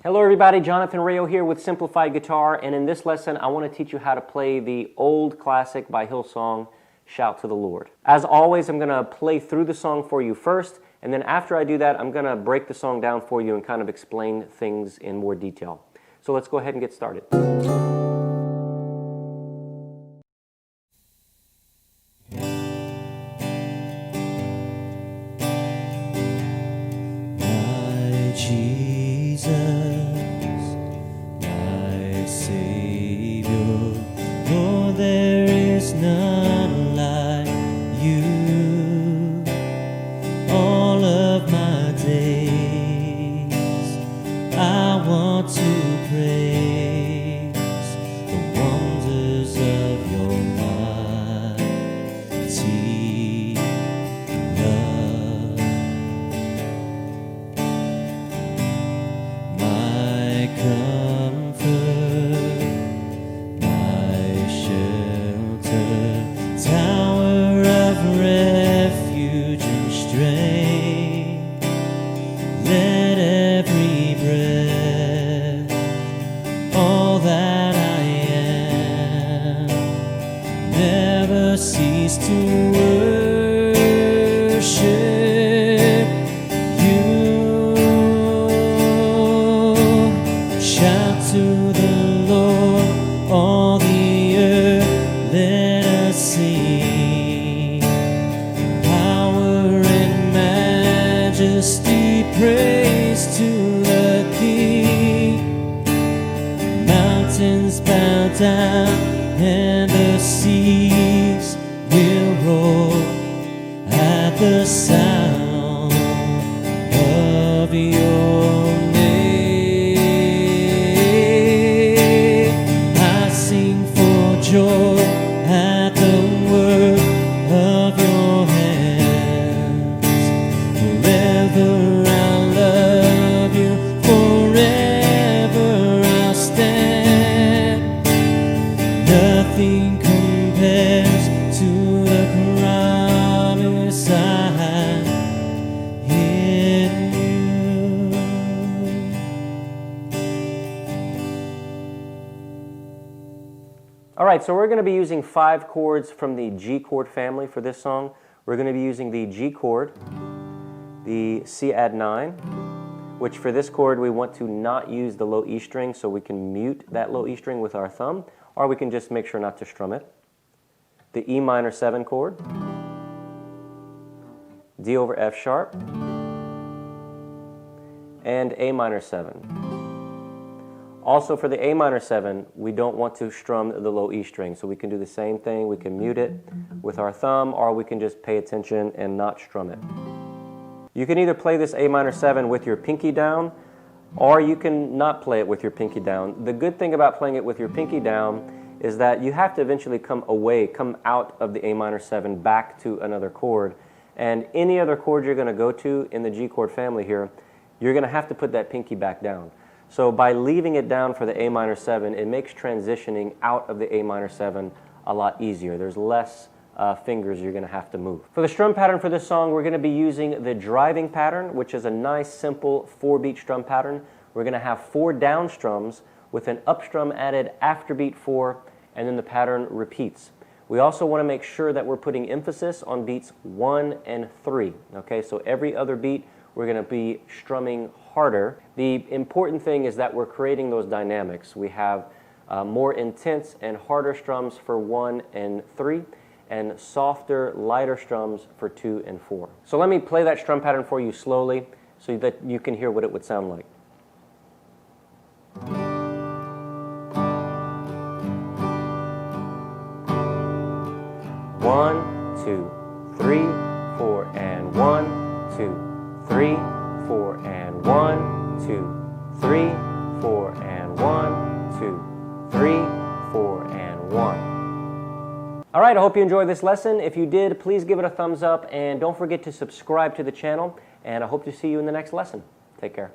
Hello everybody, Jonathan Rayo here with Simplified Guitar, and in this lesson I want to teach you how to play the old classic by Hillsong, Shout to the Lord. As always, I'm going to play through the song for you first, and then after I do that, I'm going to break the song down for you and kind of explain things in more detail. So let's go ahead and get started. Jesus, my Savior, Lord, there is none like you. All of my days I want to praise the wonders of your mighty love. My comfort, my shelter, tower of refuge and strength. Let every breath, all that I am, never cease to worship you. Shout to the Lord, all the earth, let us sing. Power and majesty, praise to the King. Mountains bow down and the seas will roar at the sound of your name. I sing for joy at the work of your hands. Forever I'll love you, forever I'll stand. Nothing compares to the promise I have in you. All right, so we're going to be using 5 chords from the G chord family for this song. We're going to be using the G chord, the C add 9, which for this chord we want to not use the low E string, so we can mute that low E string with our thumb, or we can just make sure not to strum it. The E minor 7 chord, D over F sharp, and A minor 7. Also for the A minor 7, we don't want to strum the low E string, so we can do the same thing. We can mute it with our thumb, or we can just pay attention and not strum it. You can either play this A minor 7 with your pinky down, or you can not play it with your pinky down. The good thing about playing it with your pinky down is that you have to eventually come out of the A minor 7 back to another chord. And any other chord you're going to go to in the G chord family here, you're going to have to put that pinky back down. So by leaving it down for the A minor 7, it makes transitioning out of the A minor 7 a lot easier. There's less fingers you're going to have to move. For the strum pattern for this song, we're going to be using the driving pattern, which is a nice simple 4-beat strum pattern. We're going to have 4 down strums with an up strum added after beat 4, and then the pattern repeats. We also want to make sure that we're putting emphasis on beats 1 and 3. Okay, so every other beat we're going to be strumming harder. The important thing is that we're creating those dynamics. We have more intense and harder strums for 1 and 3, and softer, lighter strums for 2 and 4. So let me play that strum pattern for you slowly so that you can hear what it would sound like. 1, 2, 3, 4, and 1, 2, 3, 4, and 1, 2, 3, 4, and 1, 2, 3, 4, and 1. All right, I hope you enjoyed this lesson. If you did, please give it a thumbs up, and don't forget to subscribe to the channel, and I hope to see you in the next lesson. Take care.